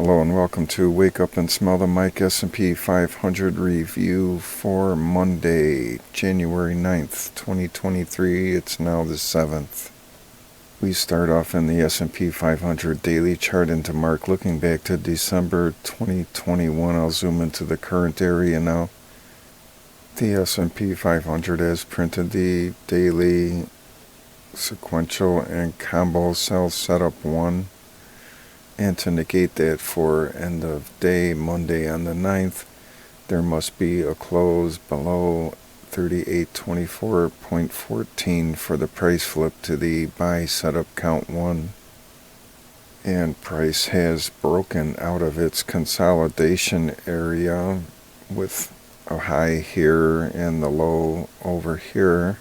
Hello and welcome to Wake Up and Smell the Mic S&P 500 review for Monday, January 9th, 2023. It's now the 7th. We start off in the S&P 500 daily chart in DeMark looking back to December 2021. I'll zoom into the current area now. The S&P 500 has printed the daily sequential and combo sell setup 1. And to negate that for end of day, Monday on the 9th, there must be a close below 3824.14 for the price flip to the buy setup count 1. And price has broken out of its consolidation area with a high here and the low over here.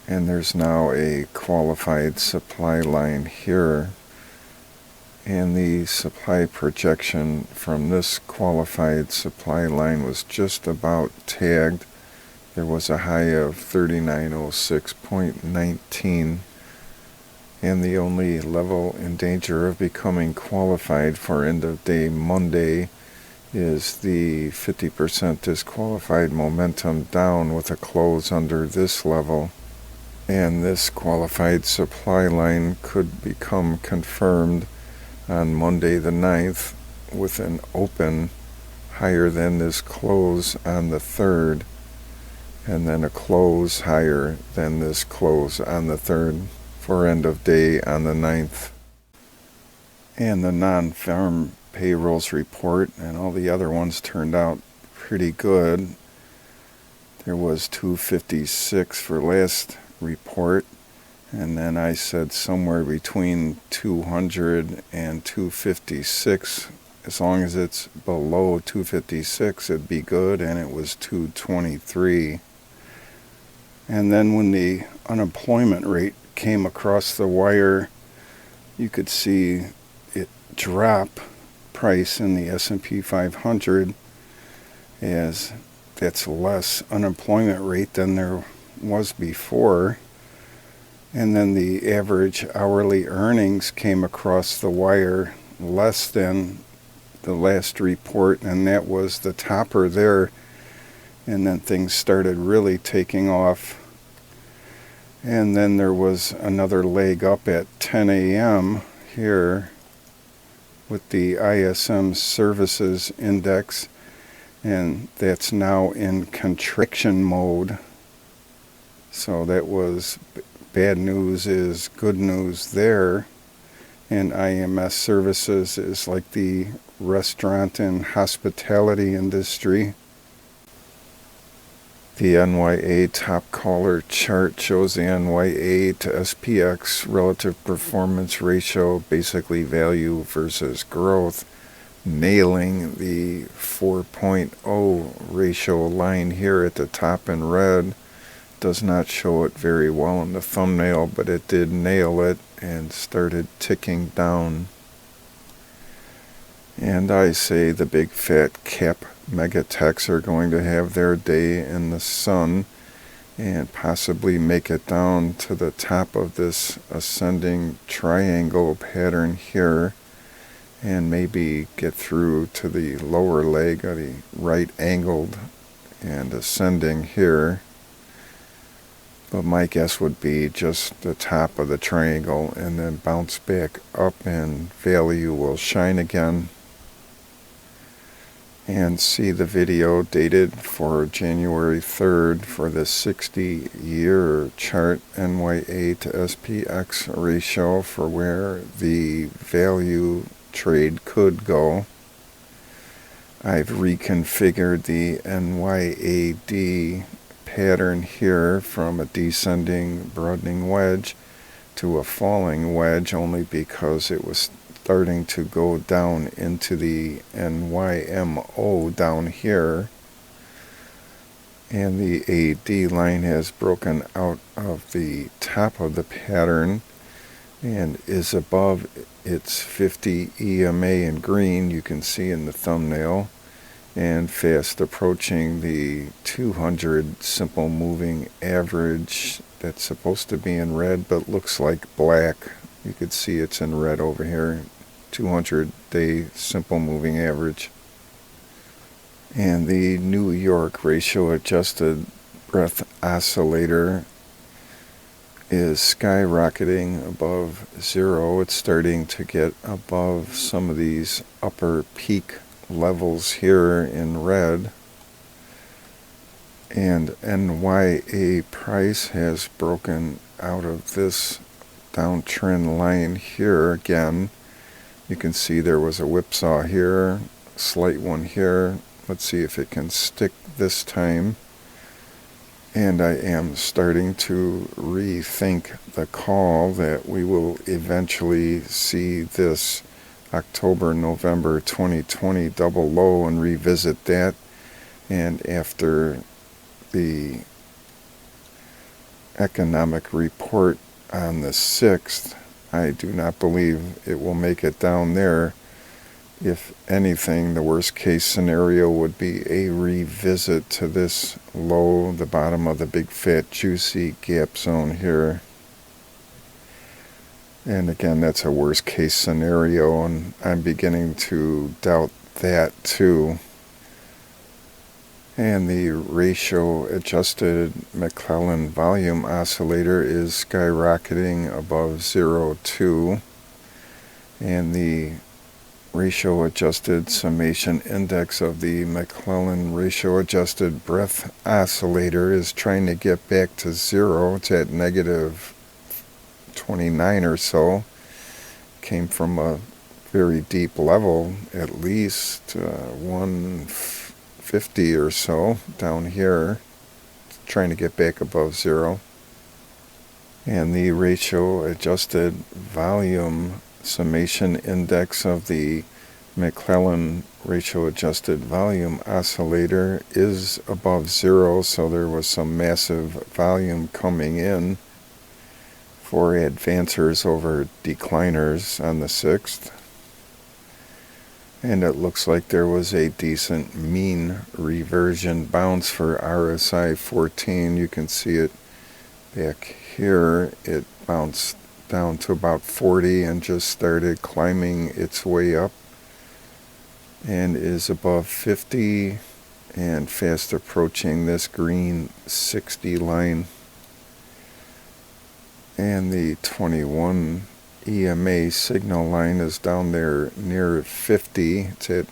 And there's now a qualified supply line here. And the supply projection from this qualified supply line was just about tagged. There was a high of 3906.19. And the only level in danger of becoming qualified for end of day Monday is the 50% disqualified momentum down with a close under this level. And this qualified supply line could become confirmed on Monday the 9th with an open higher than this close on the 3rd, and then a close higher than this close on the 3rd for end of day on the 9th. And the non-farm payrolls report and all the other ones turned out pretty good. There was 256 for last report. And then I said somewhere between 200 and 256. As long as it's below 256, it'd be good, and it was 223. And then when the unemployment rate came across the wire, you could see it drop price in the S&P 500 as that's less unemployment rate than there was before. And then the average hourly earnings came across the wire less than the last report, and that was the topper there. And then things started really taking off. And then there was another leg up at 10 a.m. here with the ISM Services Index, and that's now in contraction mode. So that was bad news is good news there, and IMS services is like the restaurant and hospitality industry. The NYA top caller chart shows the NYA to SPX relative performance ratio, basically value versus growth, nailing the 4.0 ratio line here at the top in red. Does not show it very well in the thumbnail, but it did nail it and started ticking down. And I say the big fat cap megatechs are going to have their day in the sun and possibly make it down to the top of this ascending triangle pattern here and maybe get through to the lower leg of the right angled and ascending here. But my guess would be just the top of the triangle and then bounce back up and value will shine again. And see the video dated for January 3rd for the 60-year chart NYA to SPX ratio for where the value trade could go. I've reconfigured the NYAD pattern here from a descending broadening wedge to a falling wedge only because it was starting to go down into the NYMO down here, and the AD line has broken out of the top of the pattern and is above its 50 EMA in green, you can see in the thumbnail, and fast approaching the 200 simple moving average that's supposed to be in red but looks like black. You could see it's in red over here. 200-day simple moving average. And the New York ratio adjusted breadth oscillator is skyrocketing above zero. It's starting to get above some of these upper peak levels here in red. And NYA price has broken out of this downtrend line here again. You can see there was a whipsaw here, slight one here. Let's see if it can stick this time. And I am starting to rethink the call that we will eventually see this October-November 2020 double low and revisit that. And after the economic report on the 6th, I do not believe it will make it down there. If anything, the worst case scenario would be a revisit to this low, the bottom of the big fat juicy gap zone here. And again, that's a worst case scenario, and I'm beginning to doubt that too. And the ratio adjusted McClellan volume oscillator is skyrocketing above 0.2. And the ratio adjusted summation index of the McClellan ratio adjusted breadth oscillator is trying to get back to zero. It's at negative 29 or so. Came from a very deep level, at least 150 or so down here, trying to get back above zero. And the ratio adjusted volume summation index of the McClellan ratio adjusted volume oscillator is above zero, so there was some massive volume coming in for advancers over decliners on the 6th. And it looks like there was a decent mean reversion bounce for RSI 14. You can see it back here. It bounced down to about 40 and just started climbing its way up and is above 50 and fast approaching this green 60 line. And the 21 EMA signal line is down there near 50. It's at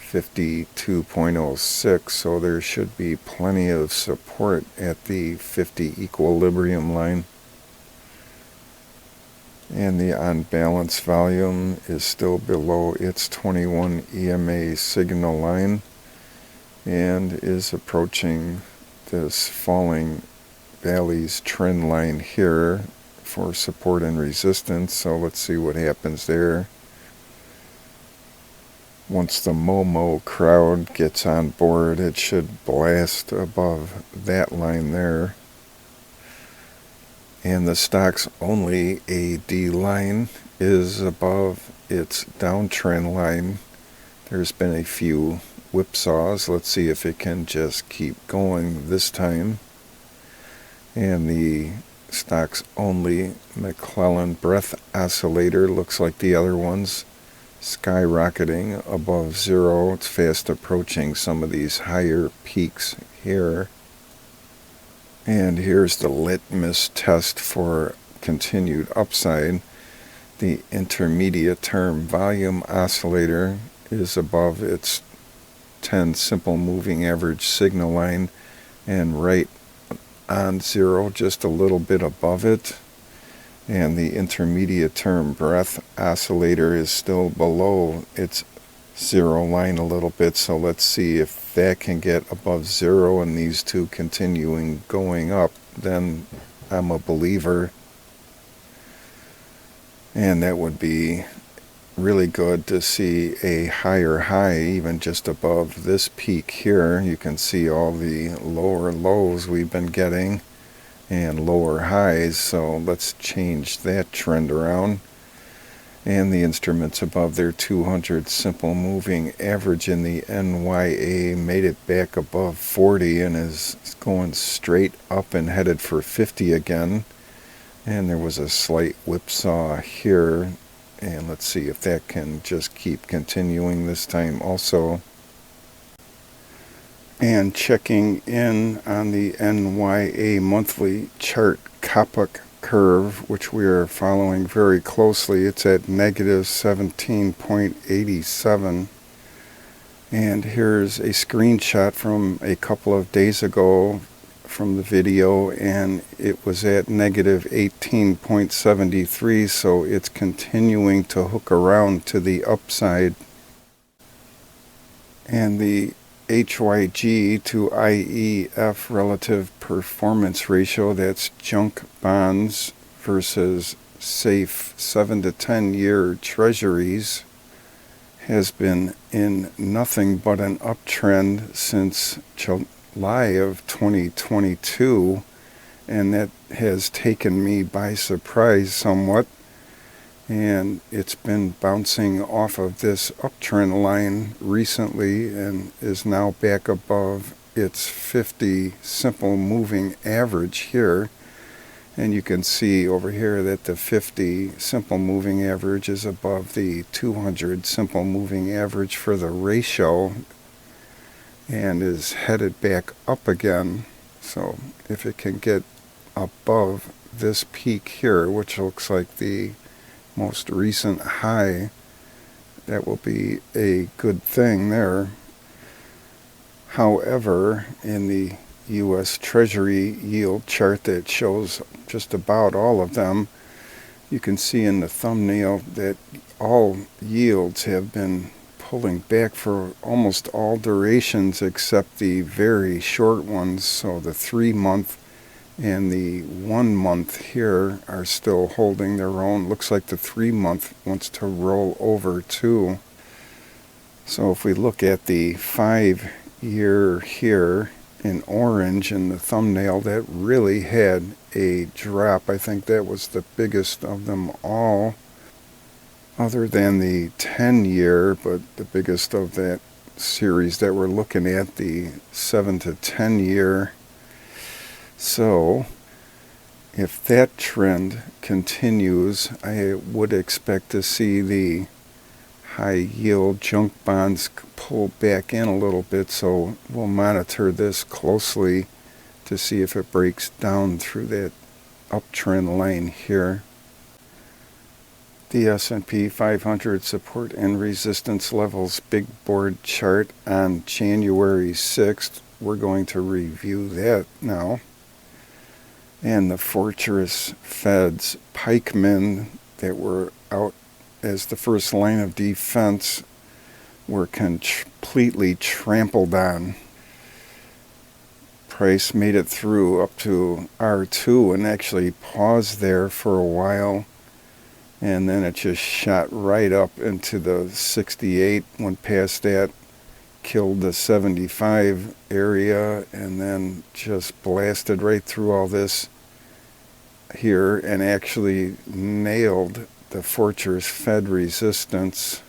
52.06, so there should be plenty of support at the 50 equilibrium line. And the on-balance volume is still below its 21 EMA signal line and is approaching this falling valleys trend line here for support and resistance. So let's see what happens there. Once the Momo crowd gets on board, it should blast above that line there. And the stock's only AD line is above its downtrend line. There's been a few whipsaws. Let's see if it can just keep going this time. And the stock's only McClellan breadth oscillator looks like the other ones, skyrocketing above zero. It's fast approaching some of these higher peaks here. And here's the litmus test for continued upside. The intermediate term volume oscillator is above its 10 simple moving average signal line and right on zero, just a little bit above it. And the intermediate term breadth oscillator is still below its zero line a little bit, so let's see if that can get above zero and these two continuing going up. Then I'm a believer, and that would be really good to see a higher high even just above this peak here. You can see all the lower lows we've been getting and lower highs, so let's change that trend around. And the instruments above their 200 simple moving average in the NYA made it back above 40 and is going straight up and headed for 50 again. And there was a slight whipsaw here And let's see if that can just keep continuing this time also. And checking in on the NYA Monthly Coppock Curve, which we are following very closely. It's at negative 17.87. And here's a screenshot from a couple of days ago from the video, and it was at negative 18.73, so it's continuing to hook around to the upside. And the HYG to IEF relative performance ratio, that's junk bonds versus safe 7 to 10 year treasuries, has been in nothing but an uptrend since July of 2022, and that has taken me by surprise somewhat. And it's been bouncing off of this uptrend line recently and is now back above its 50 simple moving average here. And you can see over here that the 50 simple moving average is above the 200 simple moving average for the ratio and is headed back up again. So if it can get above this peak here, which looks like the most recent high, that will be a good thing there. However, in the U.S. Treasury yield chart that shows just about all of them, you can see in the thumbnail that all yields have been pulling back for almost all durations except the very short ones. So the 3-month and the 1 month here are still holding their own. Looks like the 3-month wants to roll over too. So if we look at the 5-year here in orange in the thumbnail, that really had a drop. I think that was the biggest of them all, other than the 10-year, but the biggest of that series that we're looking at, the 7 to 10 year. So if that trend continues, I would expect to see the high yield junk bonds pull back in a little bit. So we'll monitor this closely to see if it breaks down through that uptrend line here. The S&P 500 support and resistance levels big board chart on January 6th. We're going to review that now. And the Fortress Fed's pikemen that were out as the first line of defense were completely trampled on. Price made it through up to R2 and actually paused there for a while, and then it just shot right up into the 68, went past that, killed the 75 area, and then just blasted right through all this here and actually nailed the Fortress Fed resistance.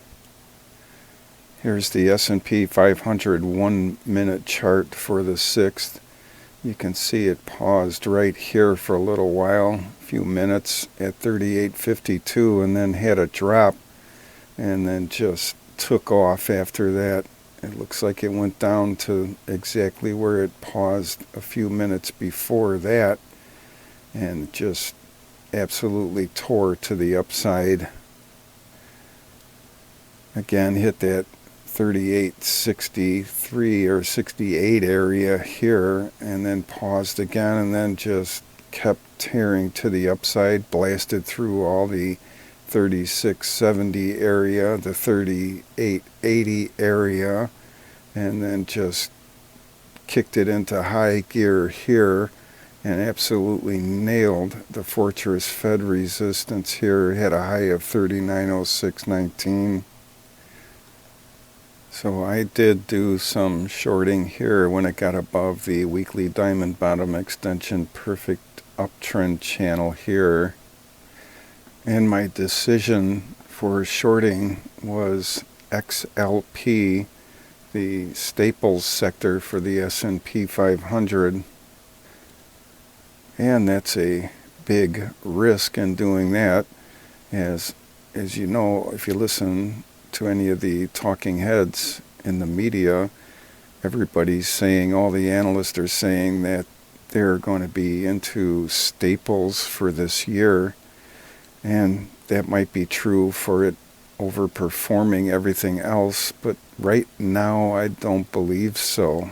Here's the S&P 500 1-minute chart for the 6th. You can see it paused right here for a little while, a few minutes at 38.52, and then had a drop and then just took off after that. It looks like it went down to exactly where it paused a few minutes before that and just absolutely tore to the upside. Again, hit that 38.63 or 68 area here and then paused again and then just kept tearing to the upside, blasted through all the 36.70 area, the 38.80 area, and then just kicked it into high gear here and absolutely nailed the Fortress Fed resistance here. It had a high of 39.0619. So I did do some shorting here when it got above the weekly diamond bottom extension perfect uptrend channel here. And my decision for shorting was XLP, the staples sector for the S&P 500. And that's a big risk in doing that, as as you know, if you listen to any of the talking heads in the media, everybody's saying, all the analysts are saying that they're going to be into staples for this year. And that might be true for it overperforming everything else, but right now I don't believe so.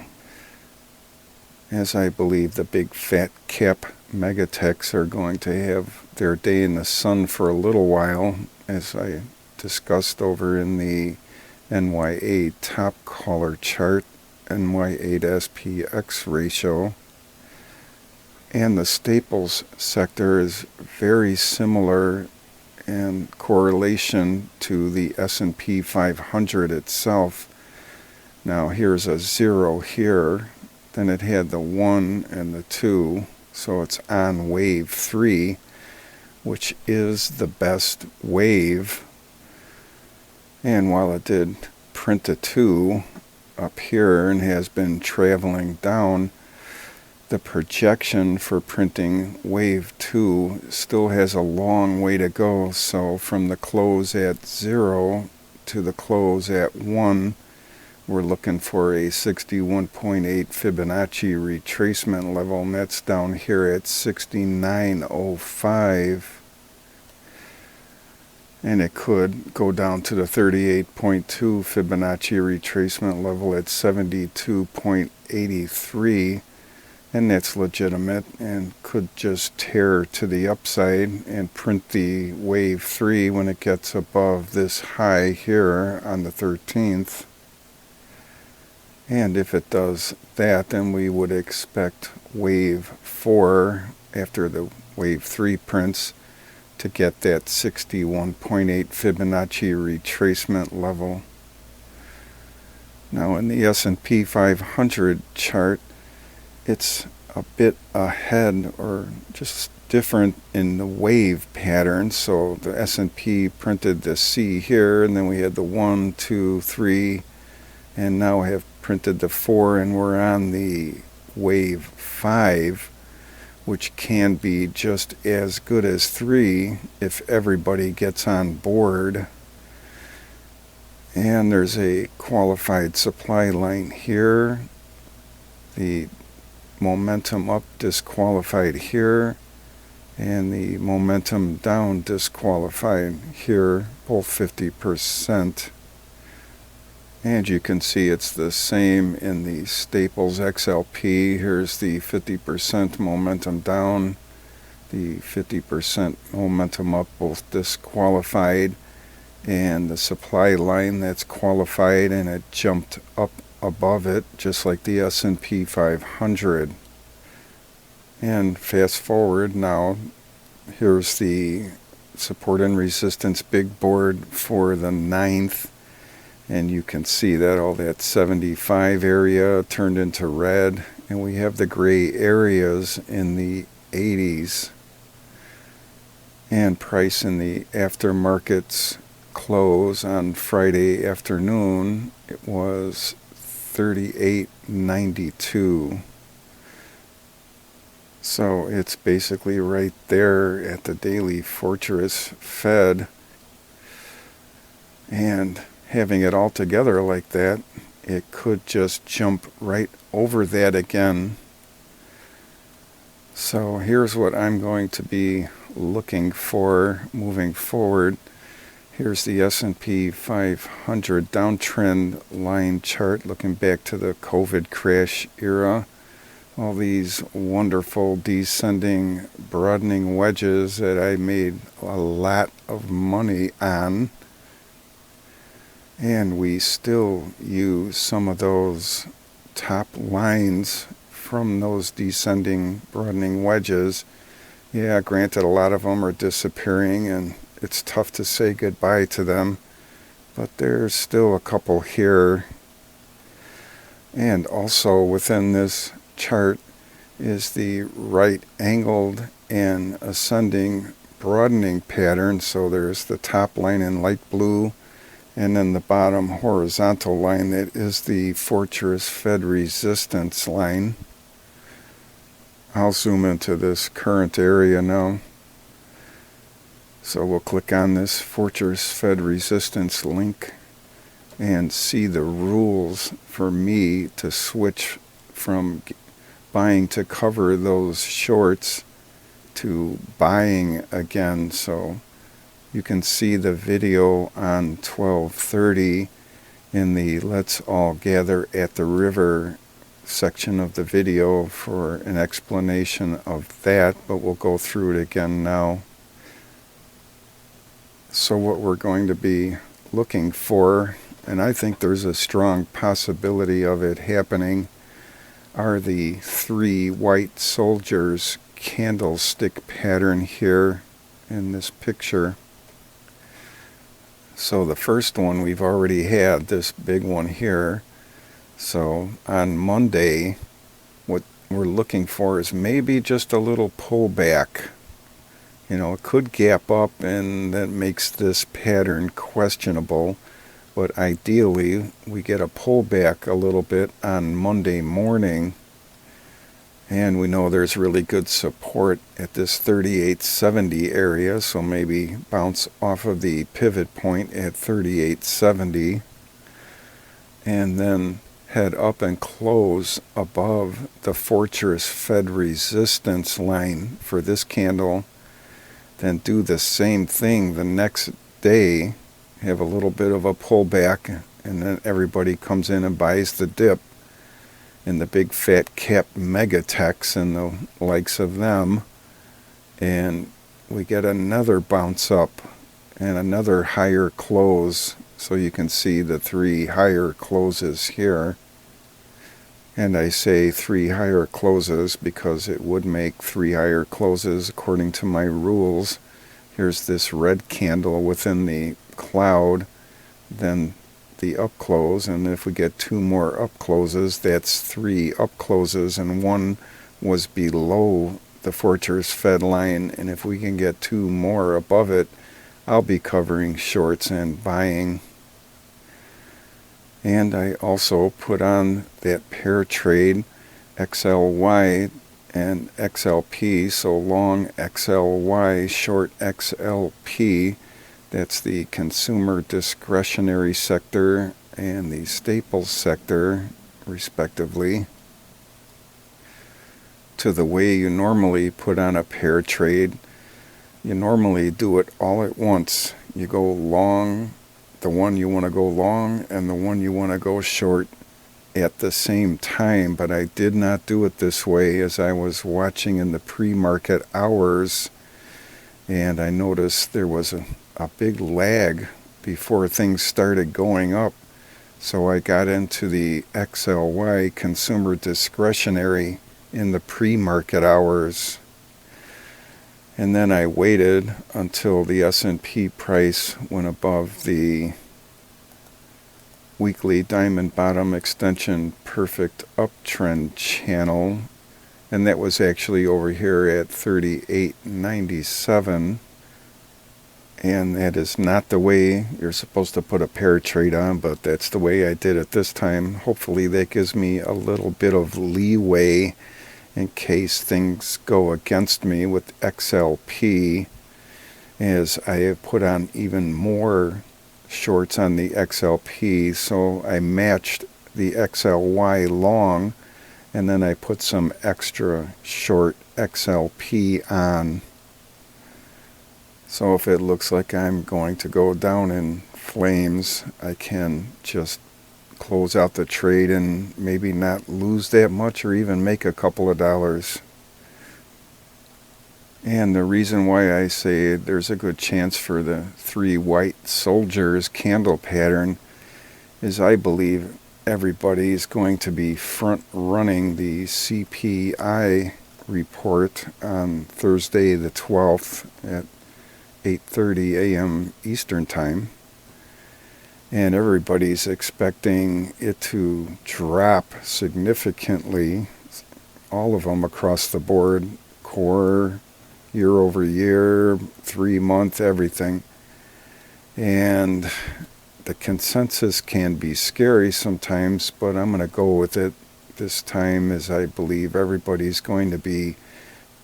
As I believe the big fat cap megatechs are going to have their day in the sun for a little while, as I discussed over in the NYA top caller chart, NYA to SPX ratio. And the staples sector is very similar in correlation to the S&P 500 itself. Now here's a 0 here, then it had the 1 and the 2, so it's on wave 3, which is the best wave. And while it did print a 2 up here and has been traveling down, the projection for printing wave 2 still has a long way to go. So from the close at 0 to the close at 1, we're looking for a 61.8 Fibonacci retracement level, and that's down here at 69.05. And it could go down to the 38.2 Fibonacci retracement level at 72.83. And that's legitimate and could just tear to the upside and print the wave 3 when it gets above this high here on the 13th. And if it does that, then we would expect wave 4 after the wave 3 prints to get that 61.8 Fibonacci retracement level. Now in the S&P 500 chart, it's a bit ahead or just different in the wave pattern. So the S&P printed the C here, and then we had the 1, 2, 3, and now have printed the 4, and we're on the wave 5, which can be just as good as 3 if everybody gets on board. And there's a qualified supply line here. The momentum up disqualified here, and the momentum down disqualified here, both 50%. And you can see it's the same in the staples XLP. Here's the 50% momentum down, the 50% momentum up, both disqualified, and the supply line that's qualified, and it jumped up above it, just like the S&P 500. And fast forward now, here's the support and resistance big board for the 9th, and you can see that all that 75 area turned into red, and we have the gray areas in the 80s. And price in the aftermarkets close on Friday afternoon, it was 38.92. So it's basically right there at the daily fortress Fed. And having it all together like that, it could just jump right over that again. So here's what I'm going to be looking for moving forward. Here's the S&P 500 downtrend line chart looking back to the COVID crash era. All these wonderful descending broadening wedges that I made a lot of money on. And we still use some of those top lines from those descending broadening wedges. Yeah, granted, a lot of them are disappearing, and it's tough to say goodbye to them, but there's still a couple here. And also within this chart is the right angled and ascending broadening pattern. So there's the top line in light blue, and then the bottom horizontal line that is the fortress Fed resistance line. I'll zoom into this current area now. So we'll click on this Fortress Fed Resistance link and see the rules for me to switch from buying to cover those shorts to buying again. So you can see the video on 12:30 in the Let's All Gather at the River section of the video for an explanation of that, but we'll go through it again now. So what we're going to be looking for, and I think there's a strong possibility of it happening, are the three white soldiers candlestick pattern here in this picture. So the first one we've already had, this big one here. So on Monday, what we're looking for is maybe just a little pullback. You know, it could gap up, and that makes this pattern questionable. But ideally, we get a pullback a little bit on Monday morning. And we know there's really good support at this 3870 area, so maybe bounce off of the pivot point at 3870. And then head up and close above the Fortress Fed resistance line for this candle. Then do the same thing the next day, have a little bit of a pullback, and then everybody comes in and buys the dip in the big fat cap megatechs and the likes of them, and we get another bounce up and another higher close. So you can see the three higher closes here. And I say three higher closes because it would make three higher closes according to my rules. Here's this red candle within the cloud, then the up close, and if we get two more up closes, that's three up closes, and one was below the Fortress Fed line, and if we can get two more above it, I'll be covering shorts and buying. And I also put on that pair trade XLY and XLP, so long XLY, short XLP. That's the consumer discretionary sector and the staples sector, respectively. To the way you normally put on a pair trade, you normally do it all at once. You go long, the one you want to go long, and the one you want to go short at the same time, but I did not do it this way as I was watching in the pre-market hours, and I noticed there was a big lag before things started going up. So I got into the XLY consumer discretionary in the pre-market hours, and then I waited until the S&P price went above the weekly diamond bottom extension perfect uptrend channel, and that was actually over here at 38.97. And that is not the way you're supposed to put a pair trade on, but that's the way I did it this time. Hopefully that gives me a little bit of leeway in case things go against me with XLP, as I have put on even more shorts on the XLP. So I matched the XLY long, and then I put some extra short XLP on. So if it looks like I'm going to go down in flames, I can just close out the trade and maybe not lose that much or even make a couple of dollars. And the reason why I say there's a good chance for the three white soldiers candle pattern is I believe everybody's going to be front running the CPI report on Thursday the 12th at 8:30 a.m. Eastern Time, and everybody's expecting it to drop significantly, all of them across the board, core, year over year, 3 month, everything. And the consensus can be scary sometimes, but I'm going to go with it this time, as I believe everybody's going to be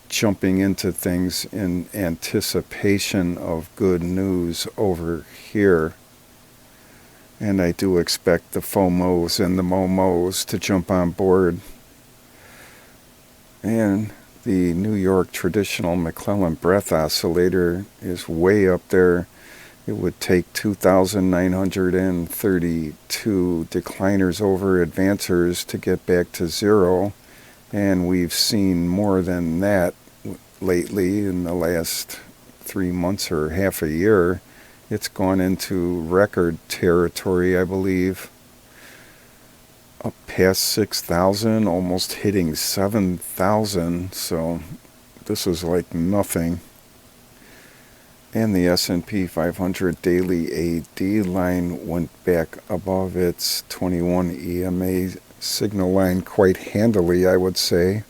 jumping into things in anticipation of good news over here. And I do expect the FOMOs and the MOMOs to jump on board. And the New York traditional McClellan breath oscillator is way up there. It would take 2,932 decliners over advancers to get back to zero. And we've seen more than that lately in the last 3 months or half a year. It's gone into record territory, I believe, up past 6,000, almost hitting 7,000. So this is like nothing. And the S&P 500 daily AD line went back above its 21 EMA signal line quite handily, I would say.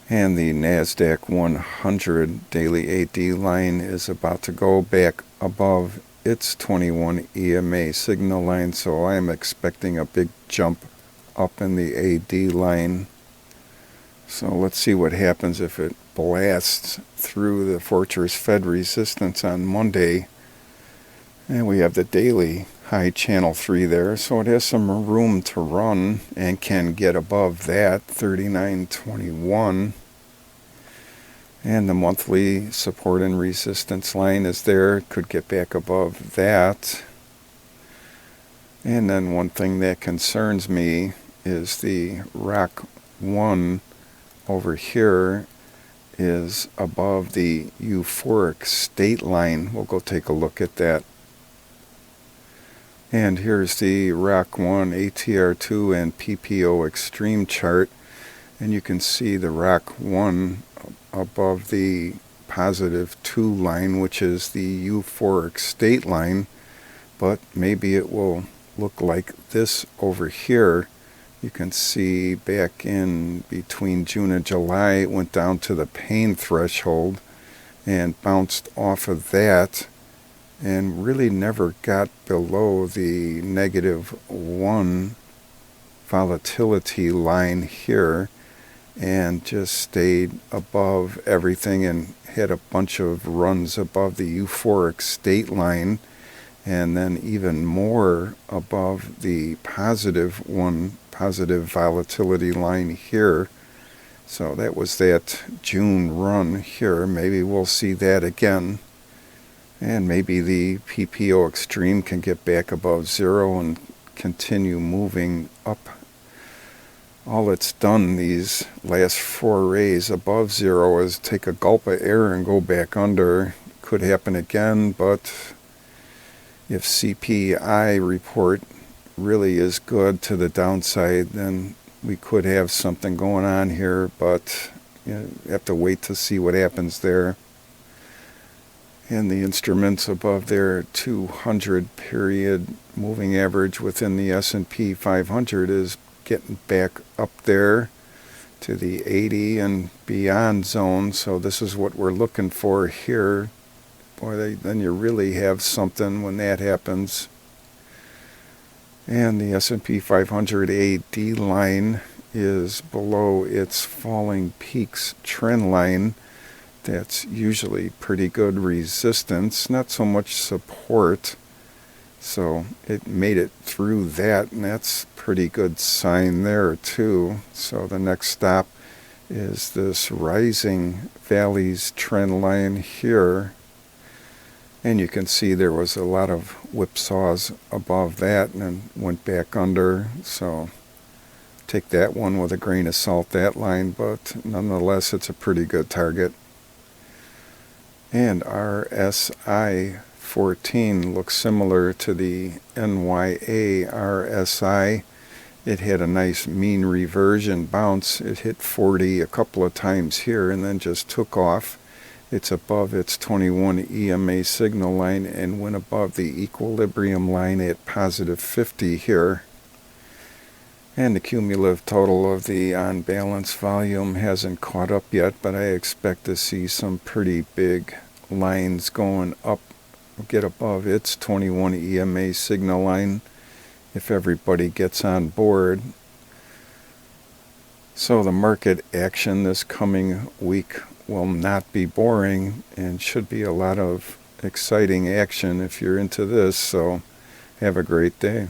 And the NASDAQ 100 daily AD line is about to go back above its 21 EMA signal line, so I am expecting a big jump up in the AD line. So let's see what happens if it blasts through the Fortress Fed resistance on Monday. And we have the daily high channel 3 there, so it has some room to run and can get above that 39.21. And the monthly support and resistance line is there. It could get back above that. And then one thing that concerns me is the ROC 1 over here is above the euphoric state line. We'll go take a look at that. And here's the ROC 1, ATR2, and PPO Extreme chart. And you can see the ROC 1 above the positive 2 line, which is the euphoric state line. But maybe it will look like this over here. You can see back in between June and July, it went down to the pain threshold and bounced off of that, and really never got below the -1 volatility line here, and just stayed above everything and had a bunch of runs above the euphoric state line, and then even more above the positive volatility line here. So that was that June run here. Maybe we'll see that again. And maybe the PPO Extreme can get back above zero and continue moving up. All it's done these last forays above zero is take a gulp of air and go back under. Could happen again, but if CPI report really is good to the downside, then we could have something going on here, but you have to wait to see what happens there. And the instruments above their 200 period moving average within the S&P 500 is getting back up there to the 80 and beyond zone. So this is what we're looking for here. Boy, then you really have something when that happens. And the S&P 500 AD line is below its falling peaks trend line. That's usually pretty good resistance, not so much support. So it made it through that, and that's pretty good sign there too. So the next stop is this rising valleys trend line here. And you can see there was a lot of whipsaws above that and then went back under. So take that one with a grain of salt, that line, but nonetheless it's a pretty good target. And RSI 14 looks similar to the NYA RSI. It had a nice mean reversion bounce. It hit 40 a couple of times here and then just took off. It's above its 21 EMA signal line and went above the equilibrium line at positive 50 here. And the cumulative total of the on-balance volume hasn't caught up yet, but I expect to see some pretty big lines going up, get above its 21 EMA signal line if everybody gets on board. So the market action this coming week will not be boring and should be a lot of exciting action if you're into this. So have a great day.